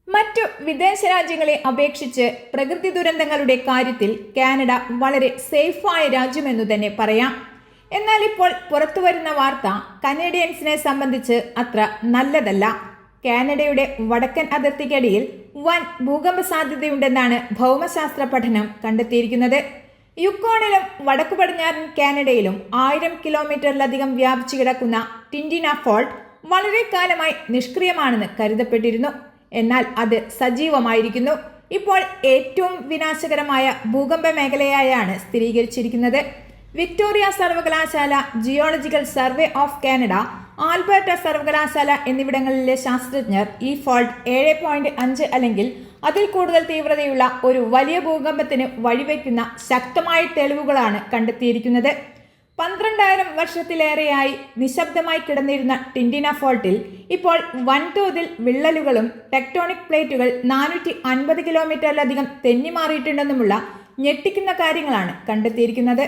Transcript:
മറ്റു വിദേശ രാജ്യങ്ങളെ അപേക്ഷിച്ച് പ്രകൃതി ദുരന്തങ്ങളുടെ കാര്യത്തിൽ കാനഡ വളരെ സേഫായ രാജ്യമെന്നു തന്നെ പറയാം. എന്നാൽ ഇപ്പോൾ പുറത്തുവരുന്ന വാർത്ത കനേഡിയൻസിനെ സംബന്ധിച്ച് അത്ര നല്ലതല്ല. കാനഡയുടെ വടക്കൻ അതിർത്തിക്കടിയിൽ വൻ ഭൂകമ്പ സാധ്യതയുണ്ടെന്നാണ് ഭൗമശാസ്ത്ര പഠനം കണ്ടെത്തിയിരിക്കുന്നത്. യുക്കോണിലും വടക്കു പടിഞ്ഞാറൻ കാനഡയിലും 1000 കിലോമീറ്ററിലധികം വ്യാപിച്ചു കിടക്കുന്ന ടിൻഡിന ഫോൾട്ട് വളരെ കാലമായി നിഷ്ക്രിയമാണെന്ന് കരുതപ്പെട്ടിരുന്നു. എന്നാൽ അത് സജീവമായിരിക്കുന്നു. ഇപ്പോൾ ഏറ്റവും വിനാശകരമായ ഭൂകമ്പ മേഖലയായാണ് സ്ഥിരീകരിച്ചിരിക്കുന്നത്. വിക്ടോറിയ സർവകലാശാല, geological survey of Canada, Alberta സർവകലാശാല എന്നിവിടങ്ങളിലെ ശാസ്ത്രജ്ഞർ ഈ ഫോൾട്ട് 7.5 അല്ലെങ്കിൽ അതിൽ കൂടുതൽ തീവ്രതയുള്ള ഒരു വലിയ ഭൂകമ്പത്തിന് വഴിവെക്കുന്ന ശക്തമായ തെളിവുകളാണ് കണ്ടെത്തിയിരിക്കുന്നത്. 12,000 വർഷത്തിലേറെയായി നിശബ്ദമായി കിടന്നിരുന്ന ടിൻഡിന ഫോൾട്ടിൽ ഇപ്പോൾ വൻതോതിൽ വിള്ളലുകളും ടെക്ടോണിക് പ്ലേറ്റുകൾ 450 കിലോമീറ്ററിലധികം തെന്നിമാറിയിട്ടുണ്ടെന്നുമുള്ള ഞെട്ടിക്കുന്ന കാര്യങ്ങളാണ് കണ്ടെത്തിയിരിക്കുന്നത്.